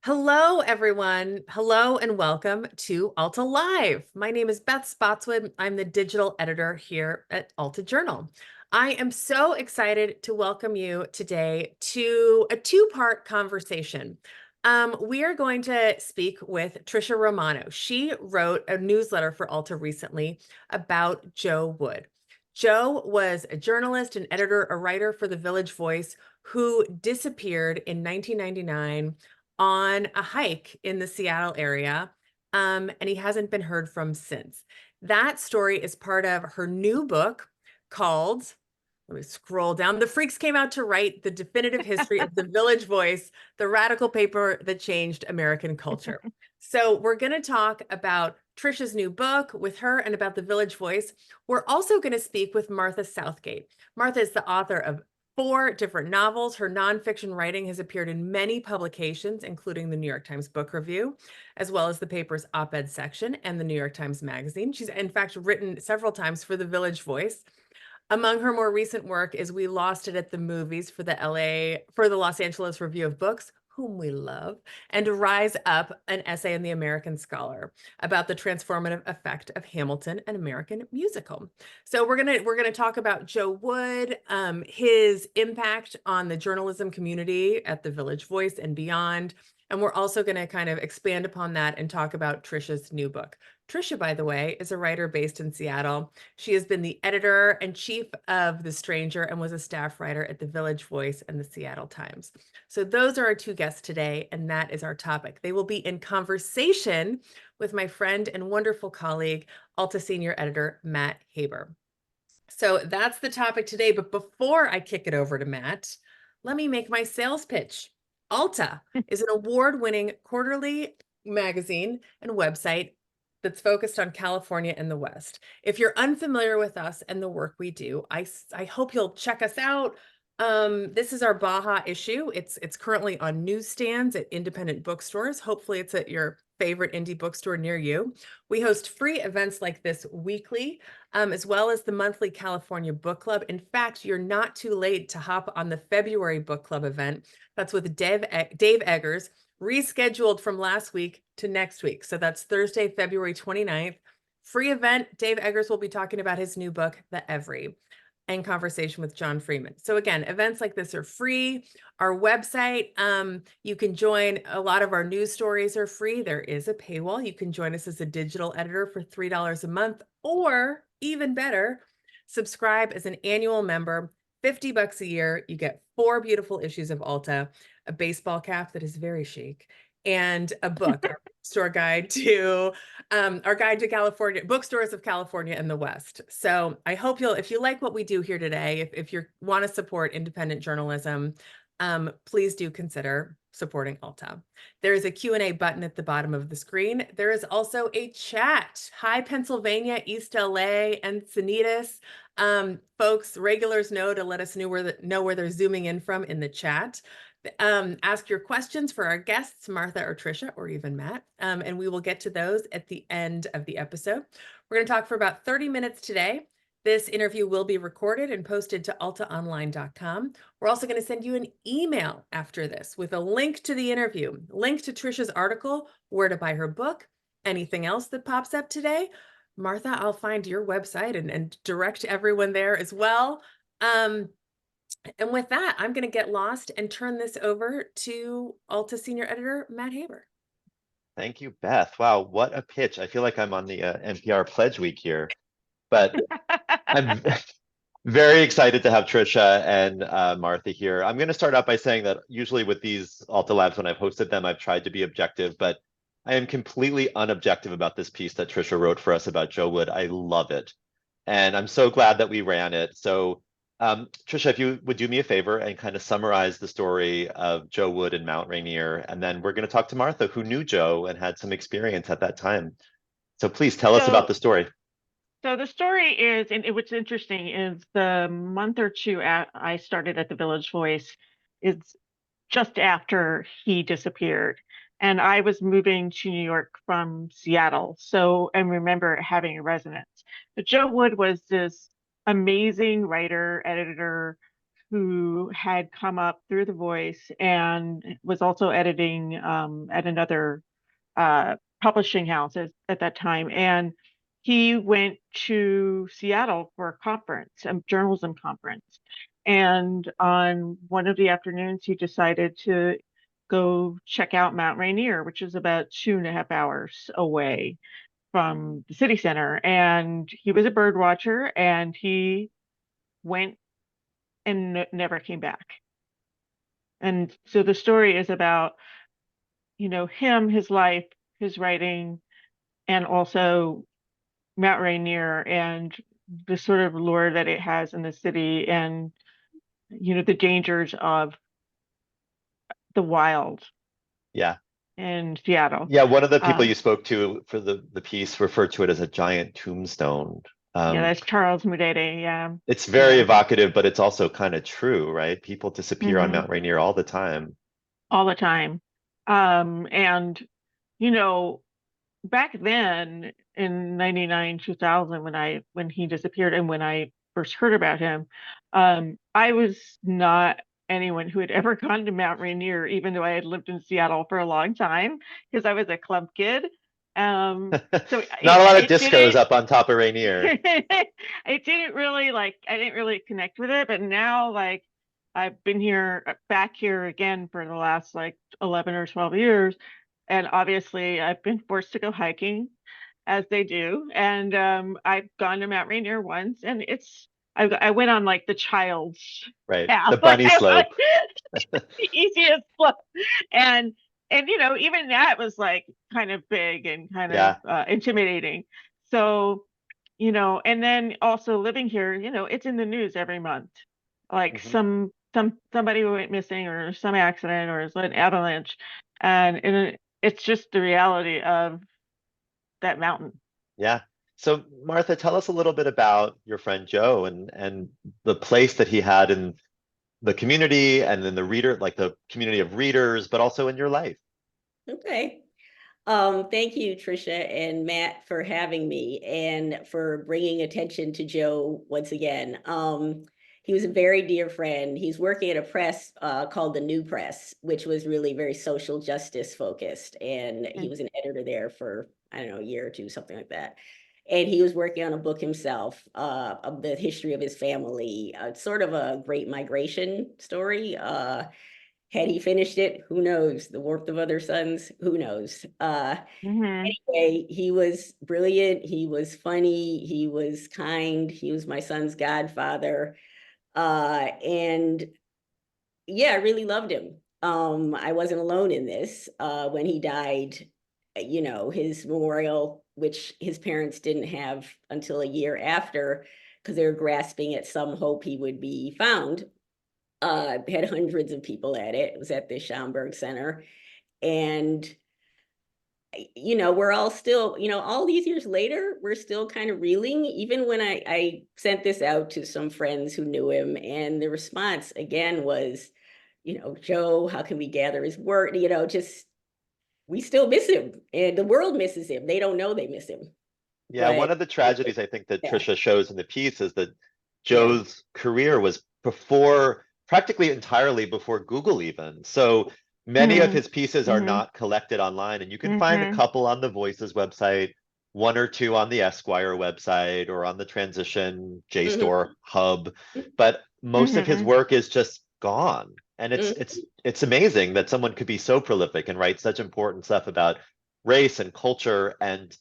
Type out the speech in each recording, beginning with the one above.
Hello, everyone. Hello and welcome to Alta Live. My name is Beth Spotswood. I'm the digital editor here at Alta Journal. I am so excited to welcome you today to a two-part conversation. We are going to speak with Tricia Romano. She wrote a newsletter for Alta recently about Joe Wood. Joe was a journalist, an editor, a writer for the Village Voice who disappeared in 1999 on a hike in the Seattle area, and he hasn't been heard from since. That story is part of her new book called, let me scroll down. The Freaks came out to write the definitive history of the Village Voice, the radical paper that changed American culture. So we're going to talk about Tricia's new book with her and about the Village Voice. We're also going to speak with Martha Southgate. Martha is the author of 4 different novels. Her nonfiction writing has appeared in many publications, including the New York Times Book Review, as well as the paper's op-ed section and the New York Times Magazine. She's in fact written several times for the Village Voice. Among her more recent work is We Lost It at the Movies for the Los Angeles Review of Books, whom we love, and Rise Up, an essay in the American Scholar about the transformative effect of Hamilton, an American musical. So we're gonna talk about Joe Wood, his impact on the journalism community at the Village Voice and beyond. And we're also going to kind of expand upon that and talk about Tricia's new book. Tricia, by the way, is a writer based in Seattle. She has been the editor and chief of The Stranger and was a staff writer at the Village Voice and the Seattle Times. So those are our two guests today, and that is our topic. They will be in conversation with my friend and wonderful colleague, Alta senior editor, Matt Haber. So that's the topic today. But before I kick it over to Matt, let me make my sales pitch. Alta is an award-winning quarterly magazine and website that's focused on California and the West. If you're unfamiliar with us and the work we do, I hope you'll check us out. This is our Baja issue. It's currently on newsstands at independent bookstores. Hopefully it's at your favorite indie bookstore near you. We host free events like this weekly, as well as the monthly California Book Club. In fact, you're not too late to hop on the February Book Club event. That's with Dave Eggers, rescheduled from last week to next week. So that's Thursday, February 29th. Free event. Dave Eggers will be talking about his new book, The Every, and conversation with John Freeman. So again, events like this are free. Our website, you can join. A lot of our news stories are free. There is a paywall. You can join us as a digital editor for $3 a month, or even better, subscribe as an annual member, $50 a year. You get 4 beautiful issues of Alta, a baseball cap that is very chic, and a book, our store guide to our guide to California, bookstores of California and the West. So I hope if you like what we do here today, if you want to support independent journalism, please do consider supporting Alta. There is a Q&A button at the bottom of the screen. There is also a chat. Hi, Pennsylvania, East LA, and Encinitas. Folks, regulars know to let us know where they're zooming in from in the chat. Ask your questions for our guests, Martha or Tricia, or even Matt, and we will get to those at the end of the episode. We're going to talk for about 30 minutes today. This interview will be recorded and posted to altaonline.com. We're also going to send you an email after this with a link to the interview, link to Tricia's article, where to buy her book, anything else that pops up today. Martha, I'll find your website and direct everyone there as well. And with that, I'm going to get lost and turn this over to Alta senior editor, Matt Haber. Thank you, Beth. Wow, what a pitch. I feel like I'm on the NPR Pledge Week here, but I'm very excited to have Tricia and Martha here. I'm going to start out by saying that usually with these Alta Labs, when I've hosted them, I've tried to be objective, but I am completely unobjective about this piece that Tricia wrote for us about Joe Wood. I love it. And I'm so glad that we ran it. So Tricia, if you would do me a favor and kind of summarize the story of Joe Wood and Mount Rainier, and then we're going to talk to Martha, who knew Joe and had some experience at that time. So please tell us about the story. So the story is, and what's interesting is the month or two I started at the Village Voice is just after he disappeared. And I was moving to New York from Seattle. So, and remember having a residence. But Joe Wood was this amazing writer, editor, who had come up through The Voice and was also editing at another publishing house at that time. And he went to Seattle for a conference, a journalism conference. And on one of the afternoons, he decided to go check out Mount Rainier, which is about 2.5 hours away from the city center. And he was a bird watcher, and he went and never came back. And so the story is about, him, his life, his writing, and also Mount Rainier and the sort of lure that it has in the city, and the dangers of the wild Yeah. in Seattle. Yeah, one of the people Uh, you spoke to for the piece referred to it as a giant tombstone. yeah, Um, that's Charles Mudede. Yeah, it's very yeah. evocative, but it's also kind of true, right? People disappear on Hmm. Mount Rainier all the time. All the time. And you know, back then in 99, 2000, when he disappeared and when I first heard about him, I was not anyone who had ever gone to Mount Rainier, even though I had lived in Seattle for a long time, because I was a club kid. So Not a lot of it discos didn't up on top of Rainier. it didn't really I didn't really connect with it, but now I've been back here again for the last 11 or 12 years, and obviously I've been forced to go hiking as they do, and I've gone to Mount Rainier once, and I went on the child's Right. The path, bunny slope. the easiest slope, and even that was kind of big and kind of Yeah. intimidating. So and then also living here, it's in the news every month, like Mhm. somebody went missing or some accident or an avalanche, and it's just the reality of that mountain. Yeah. So Martha, tell us a little bit about your friend Joe and the place that he had in the community and in the reader, like the community of readers, but also in your life. Okay. Thank you, Tricia and Matt, for having me and for bringing attention to Joe once again. He was a very dear friend. He's working at a press called the New Press, which was really very social justice focused. And he was an editor there for, I don't know, a year or two, something like that. And he was working on a book himself of the history of his family, sort of a great migration story. Had he finished it, who knows? The warmth of other suns, who knows? Mm-hmm. Anyway, he was brilliant. He was funny. He was kind. He was my son's godfather. And yeah, I really loved him. I wasn't alone in this. When he died, his memorial, which his parents didn't have until a year after, because they were grasping at some hope he would be found, had hundreds of people at it. It was at the Schomburg Center. And, we're all still, all these years later, we're still kind of reeling. Even when I sent this out to some friends who knew him, and the response again was, Joe, how can we gather his work? Just, we still miss him, and the world misses him. They don't know they miss him. Yeah, one But of the tragedies I think that yeah, Trisha shows in the piece is that yeah. Joe's career was practically entirely before Google even. So many of Mm-hmm. his pieces are Mm-hmm. not collected online, and you can find a Mm-hmm. couple on the Voices website, one or two on the Esquire website or on the Transition Mhm, JSTOR hub, but most of his Mm-hmm. work is just gone. And it's mhm. it's it's amazing that someone could be so prolific and write such important stuff about race and culture, and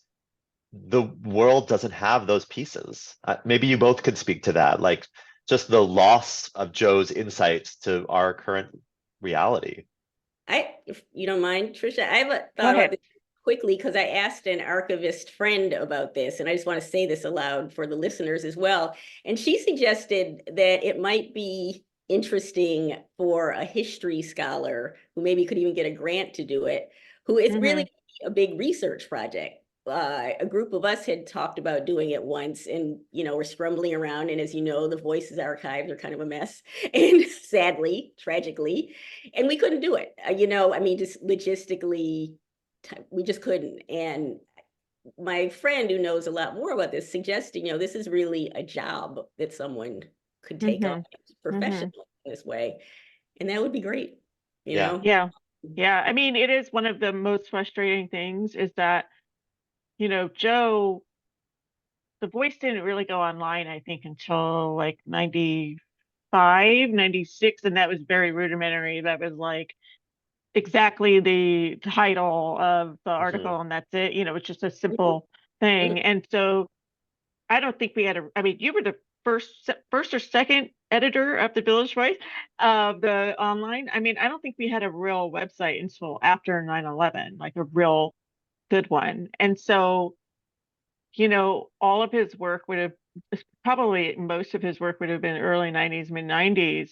the world doesn't have those pieces. Maybe you both could speak to that, like just the loss of Joe's insights to our current reality. If you don't mind, Tricia, I have a Go thought about ahead. this quickly because I asked an archivist friend about this, and I just want to say this aloud for the listeners as well. And she suggested that it might be interesting for a history scholar who maybe could even get a grant to do it, who is Mm-hmm. really a big research project. A group of us had talked about doing it once, and we're scrambling around. And as you know, the Voices archives are kind of a mess, and sadly, tragically, and we couldn't do it. I mean, just logistically, we just couldn't. And my friend who knows a lot more about this suggested, this is really a job that someone could take on Mm-hmm. Mm-hmm. professionally. this way. And that would be great, you Yeah. know? Yeah. Yeah. I mean, it is one of the most frustrating things is that, Joe, the voice didn't really go online, I think, until like 95, 96, and that was very rudimentary. That was like exactly the title of the article, and that's it. It's just a simple thing. And so I don't think we had I mean, you were the first or second editor of the Village Voice of the online. I mean, I don't think we had a real website until after 9/11, like a real good one. And so, all of his work would have probably most of his work would have been early 90s, mid 90s,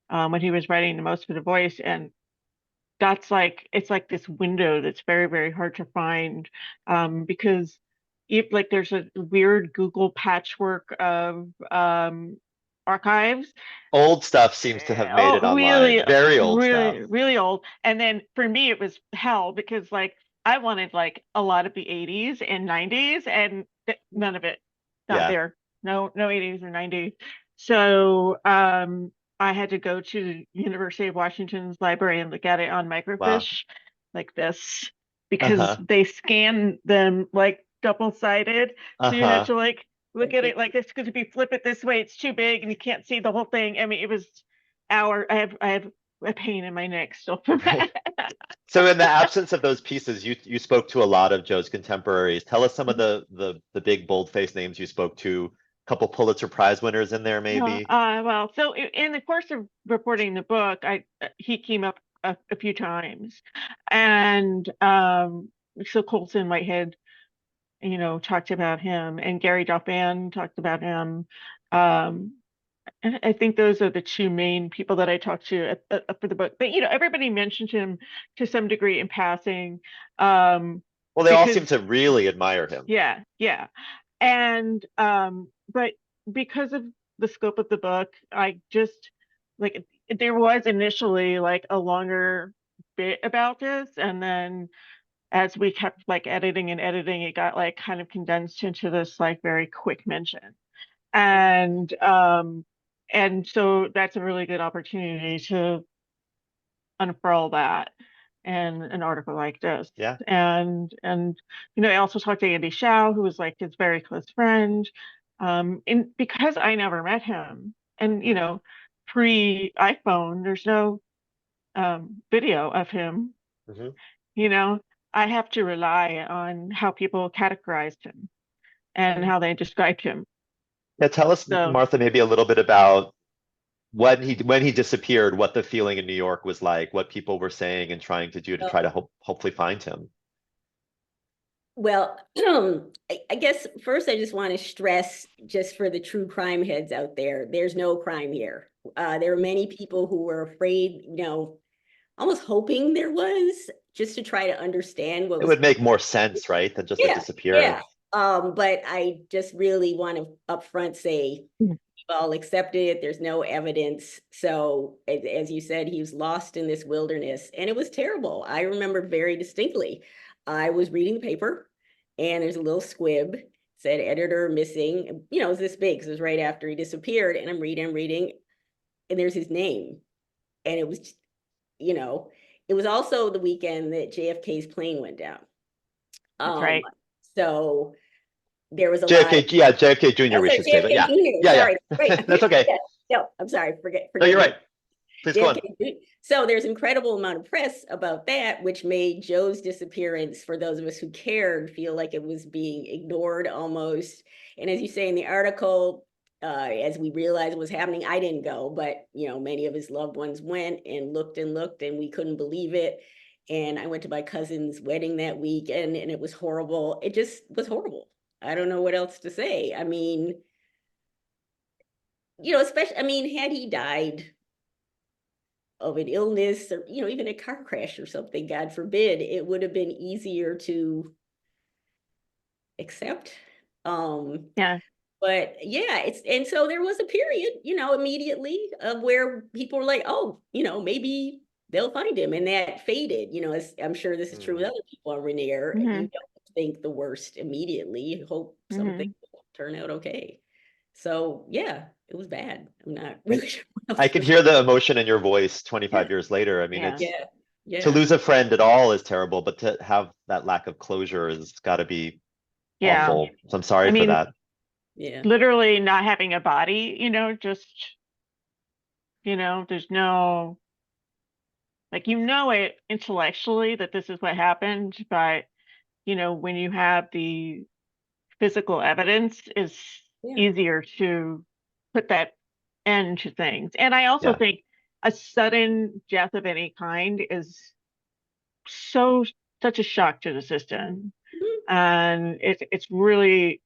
when he was writing the most for the Voice. And that's it's like this window that's very, very hard to find, because like there's a weird Google patchwork of archives. Old stuff seems to have made it Oh, online. really, Very old stuff. really, really old. And then for me, it was hell because like I wanted like a lot of the 80s and 90s, and none of it, not Yeah. there. No, no 80s or 90s. So I had to go to the University of Washington's library and look at it on Wow. microfiche like this because Uh-huh. they scan them like double-sided. So you had Uh-huh. to like look at it like this because if you flip it this way, it's too big and you can't see the whole thing. I mean, it was I have a pain in my neck still from that. So in the absence of those pieces, you spoke to a lot of Joe's contemporaries. Tell us some of the big bold-faced names you spoke to. A couple Pulitzer Prize winners in there, maybe. Well, so in the course of reporting the book, he came up a few times, and so Colson Whitehead, talked about him, and Gary Dauphin talked about him. And I think those are the two main people that I talked to for the book. But everybody mentioned him to some degree in passing, Well, they all seem because to really admire him. yeah, yeah, and but because of the scope of the book, I just like there was initially like a longer bit about this, and then as we kept like editing and editing, it got like kind of condensed into this like very quick mention. And so that's a really good opportunity to unfurl that in an article like this. Yeah. And I also talked to Andy Shao, who was like his very close friend. And because I never met him, and pre-iPhone, there's no video of him. Hmm. I have to rely on how people categorized him and how they described him. Yeah, tell us, So Martha, maybe a little bit about when he disappeared, what the feeling in New York was like, what people were saying and trying to do to try to hopefully find him. Well, I guess first I just want to stress, just for the true crime heads out there, there's no crime here. There are many people who were afraid, almost hoping there was, just to try to understand what It was. would make more sense, right, than just a Yeah, disappearance. but I just really want to upfront say we've all accepted it. There's no evidence. So as you said, he was lost in this wilderness, and it was terrible. I remember very distinctly. I was reading the paper, and there's a little squib, said editor missing. It was this big, because it was right after he disappeared. And I'm reading, and there's his name. And it was, it was also the weekend that JFK's plane went down. that's right. So there was a lot of. JFK, yeah, JFK Jr. Oh, we sorry, should say, but JFK yeah, Jr. yeah, Sorry, yeah. right. That's okay. Yeah. No, I'm sorry. Forget. No, you're me. right. Please go on. JFK. So there's incredible amount of press about that, which made Joe's disappearance, for those of us who cared, feel like it was being ignored almost. And as you say in the article, as we realized what was happening, I didn't go, but many of his loved ones went and looked, and we couldn't believe it. And I went to my cousin's wedding that week, and it was horrible. It just was horrible. I don't know what else to say. I mean, especially, had he died of an illness or, even a car crash or something, God forbid, it would have been easier to accept. Yeah. But yeah, and so there was a period, immediately of where people were like, oh, maybe they'll find him. And that faded, as I'm sure this is true with other people on Rainier. You don't think the worst immediately. You hope something will turn out okay. So yeah, it was bad. I'm not really sure what else I to can say. hear the emotion in your voice 25 Yeah. years later. I mean, Yeah. it's Yeah, to yeah, lose a friend at all is terrible, but to have that lack of closure has got to be Yeah. awful. So I'm I sorry for mean, that. yeah. literally not having a body, just, there's no, like, it intellectually that this is what happened, but, when you have the physical evidence, it's Yeah. easier to put that end to things. And I also Yeah. think a sudden death of any kind is such a shock to the system. Mhm. And it's really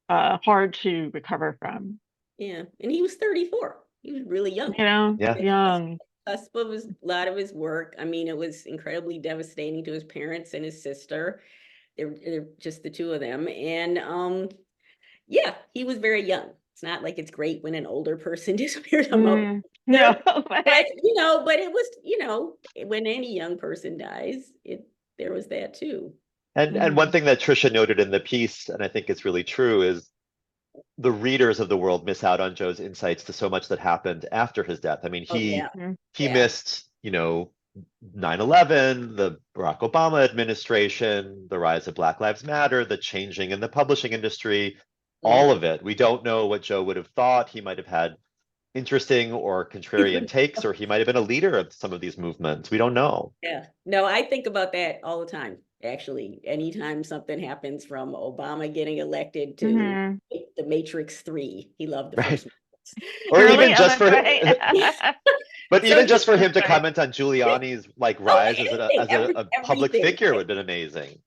hard to recover from. Yeah. And he was 34. He was really young. Yeah. Young. Cusp of a lot of his work. I mean, it was incredibly devastating to his parents and his sister. They're just the two of them. And yeah, he was very young. It's not like it's great when an older person disappears. I'm No, but but it was, when any young person dies, there was that too. And one thing that Tricia noted in the piece, and I think it's really true, is the readers of the world miss out on Joe's insights to so much that happened after his death. I mean, Oh yeah, he yeah. missed, 9/11, the Barack Obama administration, the rise of Black Lives Matter, the changing in the publishing industry, all Mhm. of it. We don't know what Joe would have thought. He might have had interesting or contrarian takes, or he might have been a leader of some of these movements. We don't know. Yeah. No, I think about that all the time, actually. Anytime something happens from Obama getting elected to Mhm. the Matrix 3, he loved the Right? first Matrix. Or Really? even Oh, just that's for right. but So even just for him That's to right. comment on Giuliani's like oh, rise as anything, a public everything, figure would have been amazing.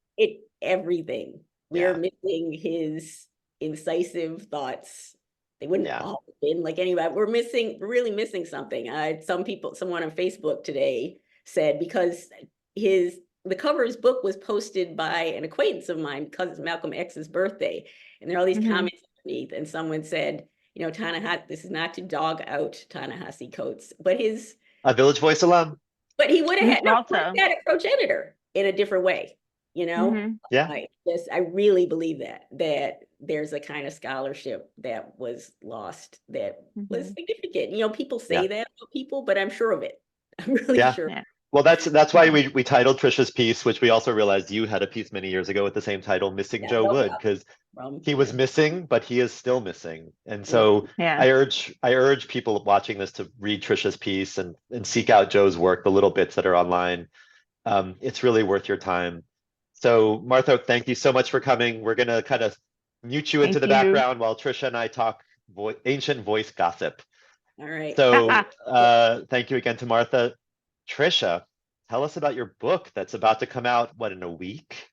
everything. We're Yeah, missing his incisive thoughts. They wouldn't yeah. all have been like anybody. We're really missing something. Someone on Facebook today said because the cover of his book was posted by an acquaintance of mine because it's Malcolm X's birthday, and there are all these Mhm. comments underneath, and someone said, Ta-Nehisi, this is not to dog out Ta-Nehisi Coates, but A Village Voice alum. he would have Mhm. had no, he Also. had a progenitor in a different way, you know. Mhm. Yeah, I really believe that there's a kind of scholarship that was lost that was Mhm. significant. People say yeah, that about people, but I'm sure of it. I'm really yeah. sure. Yeah. Well, that's why we titled Trisha's piece, which we also realized you had a piece many years ago with the same title, Missing Yeah, Joe no Wood, because problem. he was missing, but he is still missing. And Mhm. so Yeah. I urge people watching this to read Trisha's piece and seek out Joe's work, the little bits that are online. It's really worth your time. So Martha, thank you so much for coming. We're gonna kind of mute you into Thank the you. background while Trisha and I talk ancient voice gossip. All right. So thank you again to Martha. Trisha, tell us about your book that's about to come out, what, in a week?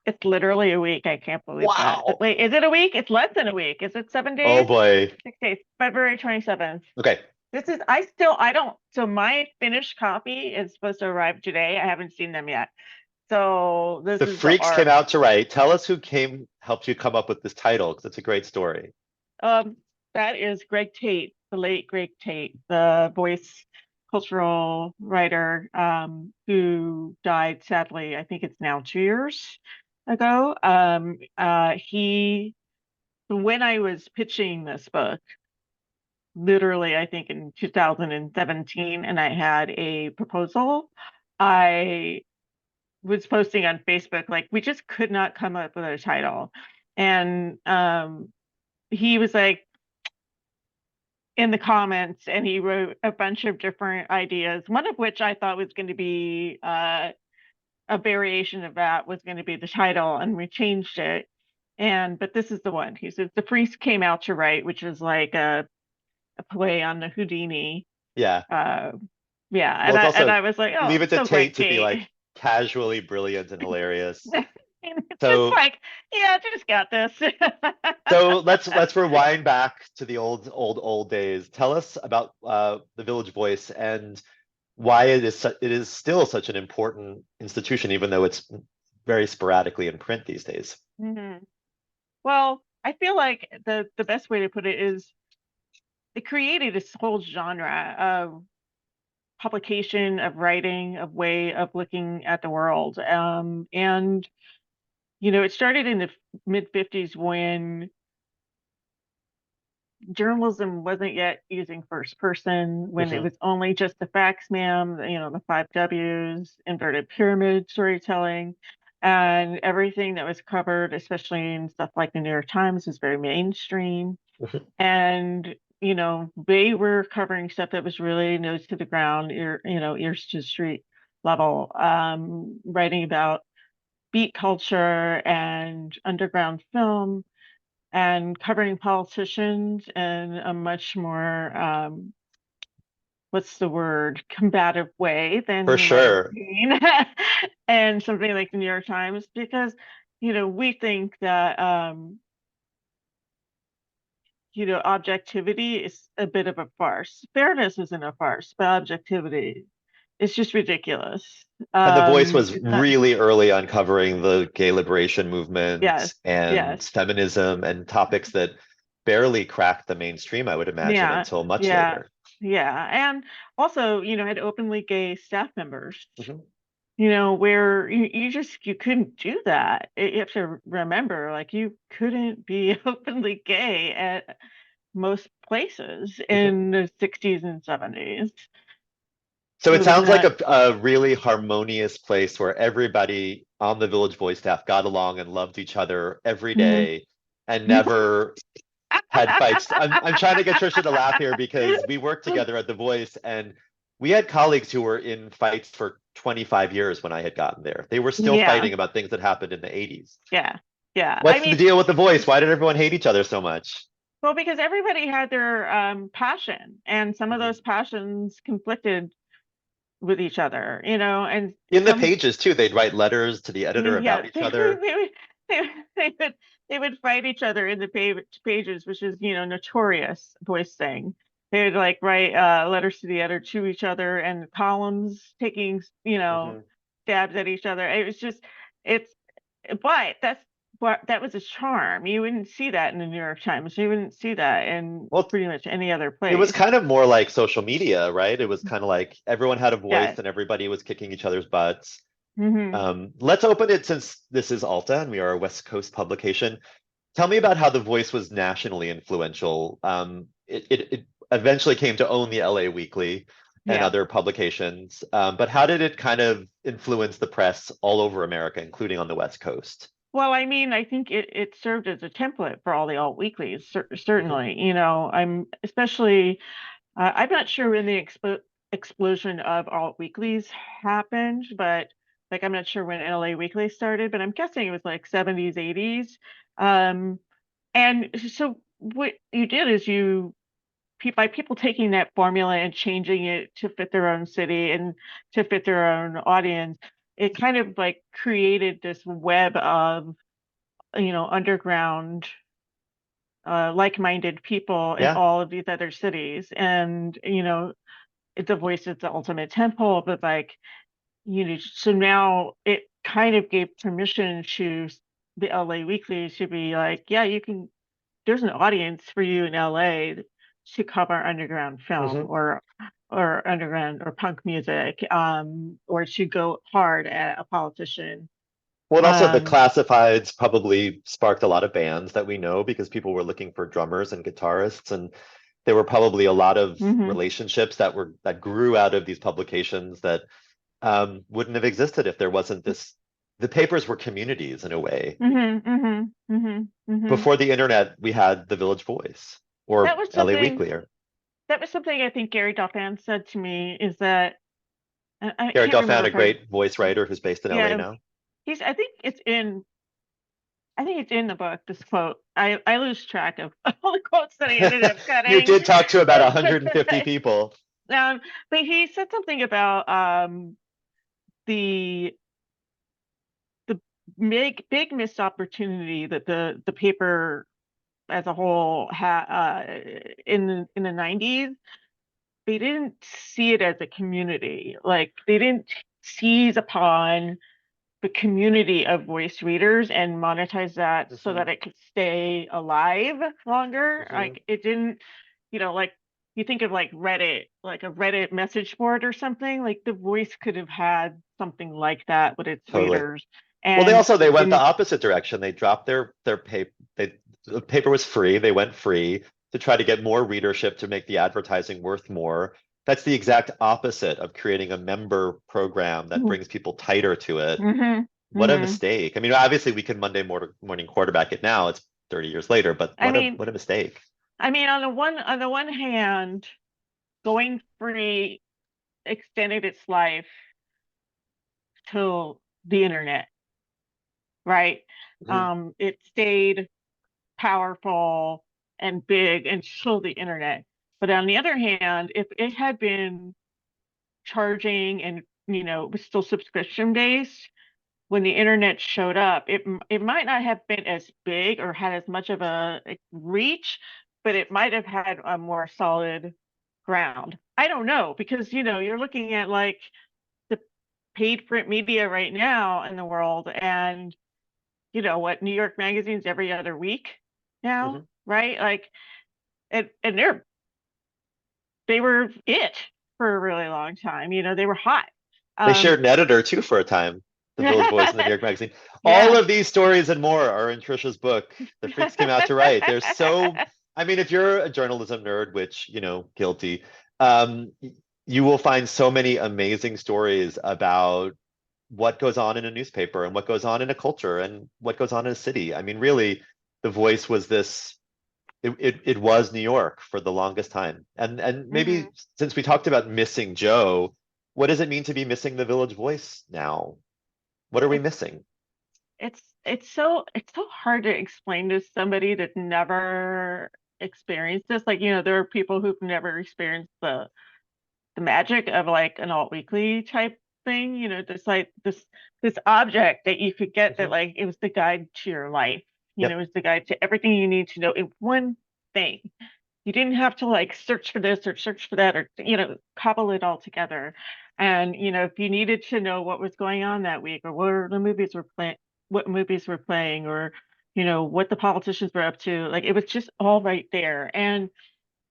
It's literally a week. I can't believe that. Wow. Wait, is it a week? It's less than a week. Is it 7 Oh days? boy. 6 days. February 27th. Okay. I don't, so my finished copy is supposed to arrive today. I haven't seen them yet. So this The is the Freaks came art. out to write. Tell us who helped you come up with this title, because it's a great story. That is Greg Tate, the late Greg Tate, the voice cultural writer, who died sadly. I think it's now 2 years ago. When I was pitching this book, literally, I think in 2017, and I had a proposal, I was posting on Facebook, like, we just could not come up with a title. And he was like, in the comments, and he wrote a bunch of different ideas, one of which I thought was going to be a variation of that was going to be the title, and we changed it. But this is the one. He says the priest came out to write, which is like a play on the Houdini. Yeah. Yeah, Well, it's and also I was like, oh, leave it to so Tate Greg to be Tate. like casually brilliant and hilarious. It's just So like, yeah, just got this. so let's rewind back to the old days. Tell us about the Village Voice and why it is still such an important institution, even though it's very sporadically in print these days. Mhm. Well, I feel like the best way to put it is it created this whole genre of publication, of writing, of way of looking at the world. And it started in the mid 50s when journalism wasn't yet using first person, when it Mhm. was only just the facts, ma'am, the 5 Ws, inverted pyramid storytelling, and everything that was covered, especially in stuff like the New York Times, was very mainstream. Mhm. And, they were covering stuff that was really nose to the ground, ears to the street level, writing about beat culture and underground film, and covering politicians in a much more what's the word, combative way than For you might have sure. seen and something like the New York Times, because we think that objectivity is a bit of a farce. Fairness isn't a farce, but objectivity is just ridiculous. And The Voice was It's not. really early on covering the gay liberation Yes, movement and yes, feminism and topics that barely cracked the mainstream, I would imagine, yeah, until much yeah, later. yeah, and also had openly gay staff members. Mhm. Where you couldn't do that. You have to remember, like, you couldn't be openly gay at most places Mhm. in the 60s and 70s. So It it was sounds like not. a really harmonious place where everybody on the Village Voice staff got along and loved each other every Mhm. day and never had fights. I'm trying to get Trisha to laugh here because we worked together at The Voice and we had colleagues who were in fights for 25 years when I had gotten there. They were still Yeah, fighting about things that happened in the 80s. yeah, yeah. I What's the mean, deal with The Voice? Why did everyone hate each other so much? well, because everybody had their passion, and some of Mhm. those passions conflicted with each other, and In the some. pages too, they'd write letters to the editor Yeah, about each other. they would fight each other in the pages, which is notorious Voice thing. They would like write letters to the editor to each other, and columns taking Mhm. stabs at each other. It was just it's but that was a charm. You wouldn't see that in the New York Times. You wouldn't see that in Well, pretty much any other it was place. kind of more like social media, right? It was kind of like everyone had a voice Yes. and everybody was kicking each other's butts. Hmm. Let's open it since this is Alta and we are a West Coast publication. Tell me about how The Voice was nationally influential. It eventually came to own the LA Weekly and Yeah. other publications, but how did it kind of influence the press all over America, including on the West Coast? Well, I mean, I think it served as a template for all the alt weeklies, Mhm. certainly. I'm not sure when the explosion of alt weeklies happened, but like I'm not sure when LA Weekly started, but I'm guessing it was like 70s, 80s. Um, and so what you did is by people taking that formula and changing it to fit their own city and to fit their own audience, it kind of like created this web of underground like-minded people in Yeah. all of these other cities. And The Voice is the ultimate temple, but like so now it kind of gave permission to the LA Weekly to be like, yeah, you can, there's an audience for you in LA to cover underground film, Mhm. or underground or punk music, or to go hard at a politician. Well, and also the um classifieds probably sparked a lot of bands that we know because people were looking for drummers and guitarists, and there were probably a lot of mhm. relationships that grew out of these publications that wouldn't have existed if there wasn't this. The papers were communities in a way. Mhm, mhm, mhm, mhm. Before the internet, we had the Village Voice That or was LA something Weekly or that was something I think Gary Dolphin said to me, is that I Garrett can't Duffan, remember a if I great voice writer who's based in LA yeah, now. he's I think it's in the book, this quote. I lose track of all the quotes that I ended up You cutting. did talk to about 150 people. um, but he said something about the the big missed opportunity that the paper as a whole had in the 90s. They didn't see it as a community. Like, they didn't seize upon the community of voice readers and monetize that so Mhm, that it could stay alive longer. mhm. Like, it didn't, like, you think of like Reddit, like a Reddit message board or something, like The Voice could have had something like that with its Totally. readers. Well, they And also they it went the didn't. opposite direction. They dropped their paper. The paper was free. They went free. to try to get more readership to make the advertising worth more. That's the exact opposite of creating a member program that brings people tighter to it. Mm-hmm. What a Mm-hmm. mistake. I mean, obviously we can Monday morning quarterback it now. It's 30 years later, but I what a mistake. mean, on the one hand, going free extended its life till the internet, right? It stayed powerful and big until the internet. But on the other hand, if it had been charging and it was still subscription based, when the internet showed up, it might not have been as big or had as much of a reach, but it might have had a more solid ground. I don't know, because you're looking at like the paid print media right now in the world, and what, New York Magazine's every other week now, right? Like, and they were it for a really long time. They were hot. They shared an editor too for a time, the Village Voice and the New York Magazine. All Yeah. of these stories and more are in Tricia's book, The Freaks Came Out to Write. There's so, I mean, if you're a journalism nerd, which, guilty, you will find so many amazing stories about what goes on in a newspaper and what goes on in a culture and what goes on in a city. I mean, really, The Voice was this, it was New York for the longest time. And maybe since we talked about missing Joe, what does it mean to be missing the Village Voice now? What are we missing? It's so hard to explain to somebody that never experienced this. Like, there are people who've never experienced the magic of like an alt weekly type thing, just like this object that you could get that like it was the guide to your life. Yep. It was the guide to everything you need to know in one thing. You didn't have to like search for this or search for that or cobble it all together. And if you needed to know what was going on that week or what movies were playing, or what the politicians were up to, like it was just all right there. And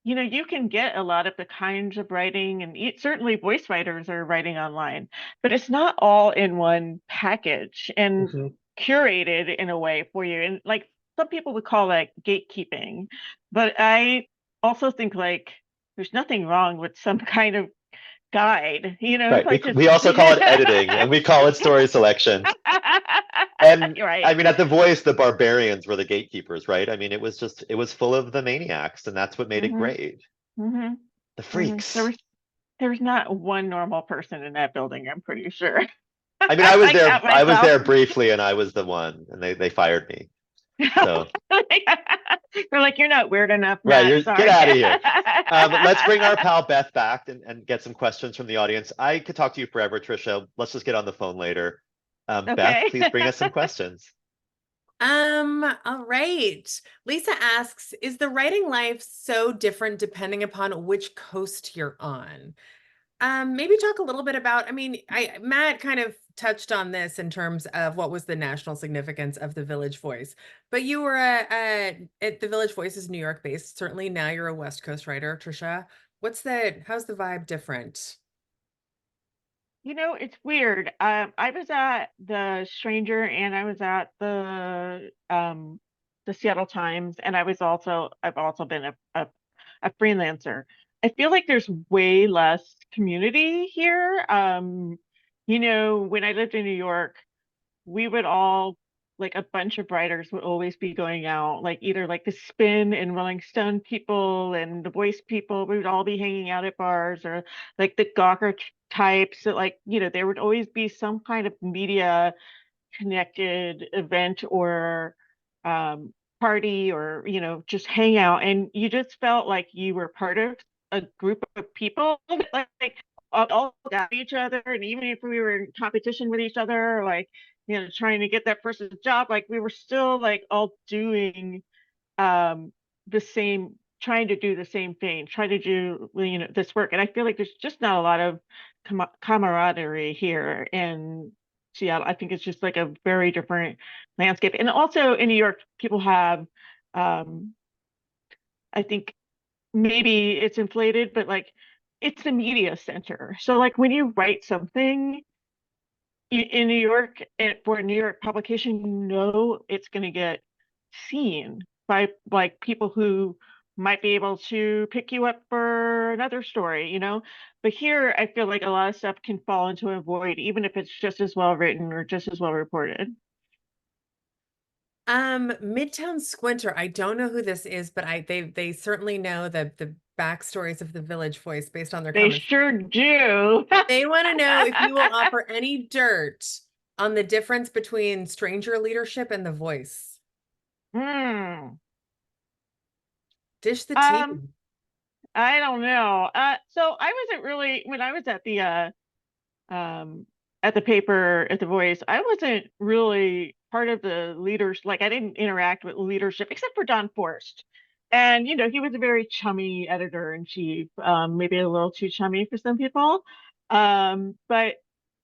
you can get a lot of the kinds of writing, and certainly voice writers are writing online, but it's not all in one package and curated in a way for you. And like some people would call that gatekeeping, but I also think like there's nothing wrong with some kind of guide, Right. like We also call it editing and we call it story selection. And right. I mean, at The Voice, the barbarians were the gatekeepers, right? I mean, it was full of the maniacs, and that's what made it great. The freaks. There was not one normal person in that building, I'm pretty sure. I mean, I was there. count I was myself. there briefly, and I was the one, and they fired me. So They're like, you're not weird enough, right, Matt. get out of here. Let's bring our pal Beth back and get some questions from the audience. I could talk to you forever, Tricia. Let's just get on the phone later. Beth, please bring us some questions. All right. Lisa asks, is the writing life so different depending upon which coast you're on? Maybe talk a little bit about, I mean, Matt kind of touched on this in terms of what was the national significance of the Village Voice, but you were at the Village Voice is New York based. Certainly now you're a West Coast writer, Tricia. How's the vibe different? It's weird. I was at the Stranger and I was at the Seattle Times, and I've also been a freelancer. I feel like there's way less community here. When I lived in New York, we would all, like a bunch of writers would always be going out, like either like the Spin and Rolling Stone people and the Voice people, we would all be hanging out at bars, or like the Gawker types that like, there would always be some kind of media connected event or party, or just hang out, and you just felt like you were part of a group of people that like all got each other. And even if we were in competition with each other, like trying to get that person's job, like we were still like all doing the same, trying to do the same thing, trying to do this work. And I feel like there's just not a lot of camaraderie here in Seattle. I think it's just like a very different landscape. And also in New York, people have I think maybe it's inflated, but like it's the media center. So like when you write something in New York for a New York publication, it's going to get seen by like people who might be able to pick you up for another story, But here, I feel like a lot of stuff can fall into a void, even if it's just as well written or just as well reported. Midtown Squinter. I don't know who this is, but they certainly know the backstories of the Village Voice based on their They comments. sure do. They want to know if you will offer any dirt on the difference between stranger leadership and the voice. Dish the tea. I don't know. So I wasn't really, when I was at the paper, at the Voice, I wasn't really part of the leaders. Like, I didn't interact with leadership except for Don Forst. And, he was a very chummy editor-in-chief, maybe a little too chummy for some people. But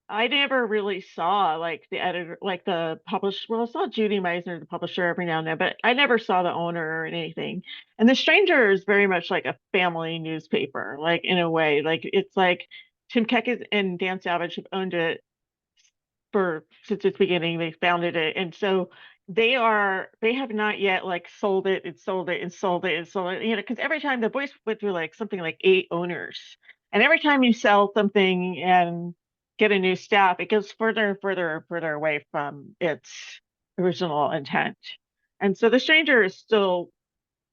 I never really saw like the editor, like the publisher. Well, I saw Judy Meisner, the publisher, every now and then, but I never saw the owner or anything. And The Stranger is very much like a family newspaper, like in a way. Like it's like Tim Keck and Dan Savage have owned it since its beginning. They founded it, and so they have not yet like sold it and sold it and sold it and sold it. Because every time the Voice went through like something like 8 owners, and every time you sell something and get a new staff, it goes further and further and further away from its original intent. And so The Stranger is still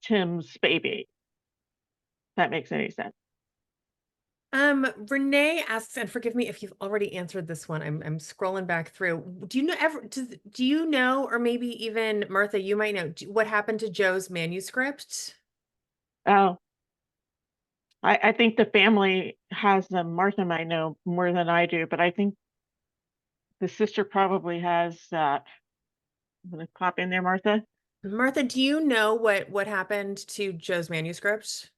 Tim's baby. If that makes any sense. Renee asks, and forgive me if you've already answered this one. I'm scrolling back through. Do you know, or maybe even Martha, you might know what happened to Joe's manuscript? Oh, I think the family has them. Martha might know more than I do, but I think the sister probably has that. I'm gonna pop in there, Martha. Martha, do you know what happened to Joe's manuscript?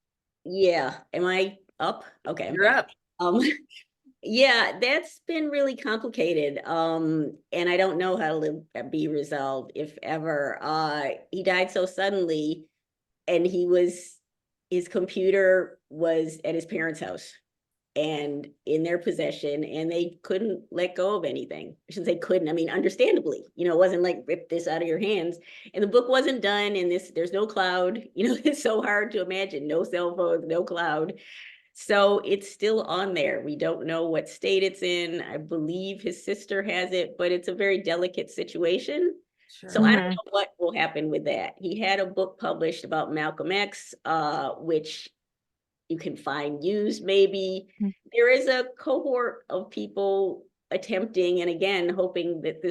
Yeah. Am I up? Okay, I'm You're back. up. Yeah, that's been really complicated. And I don't know how to be resolved, if ever. He died so suddenly, and his computer was at his parents' house and in their possession, and they couldn't let go of anything. I shouldn't say couldn't, I mean, understandably, it wasn't like rip this out of your hands. And the book wasn't done, and there's no cloud, it's so hard to imagine, no cell phones, no cloud. So it's still on there. We don't know what state it's in. I believe his sister has it, but it's a very delicate situation. Sure. So I don't know what will happen with that. He had a book published about Malcolm X, which you can find used maybe. There is a cohort of people attempting, and again, hoping that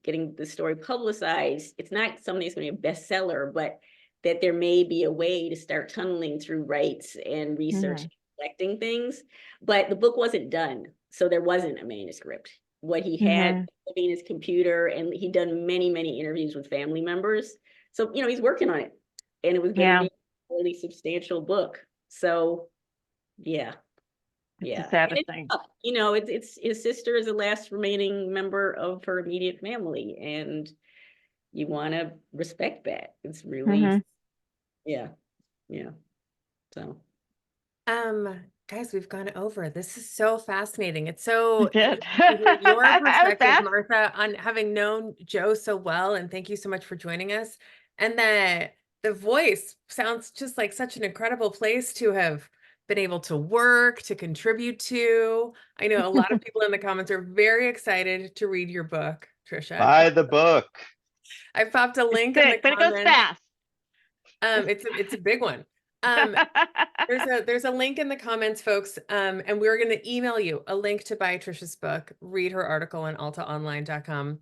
getting this story publicized, it's not something that's going to be a bestseller, but that there may be a way to start tunneling through rights and research, collecting things. But the book wasn't done, so there wasn't a manuscript. What he had in his computer, and he'd done many, many interviews with family members. So, he's working on it, and it was going to be a really substantial book. So, yeah. It's the saddest thing. It's his sister is the last remaining member of her immediate family, and you want to respect that. It's really, yeah. So, guys, we've gone over. This is so fascinating. It's so Your perspective, Martha, on having known Joe so well, and thank you so much for joining us. And the Voice sounds just like such an incredible place to have been able to work, to contribute to. I know a lot of people in the comments are very excited to read your book, Tricia. Buy the book. I popped a link in the comments. But it goes fast. It's a big one. There's a link in the comments, folks, and we're going to email you a link to buy Tricia's book, read her article on altaonline.com,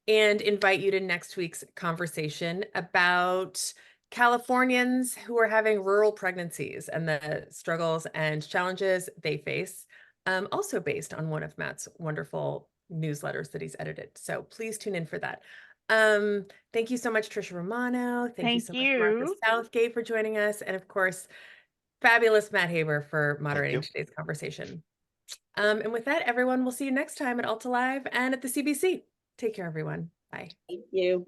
and invite you to next week's conversation about Californians who are having rural pregnancies and the struggles and challenges they face, also based on one of Matt's wonderful newsletters that he's edited. So please tune in for that. Thank you so much, Tricia Romano. Thank you so much, Martha Southgate, for joining us. And of course, fabulous Matt Haber for moderating today's conversation. And with that, everyone, we'll see you next time at Alta Live and at the CBC. Take care, everyone. Bye. Thank you.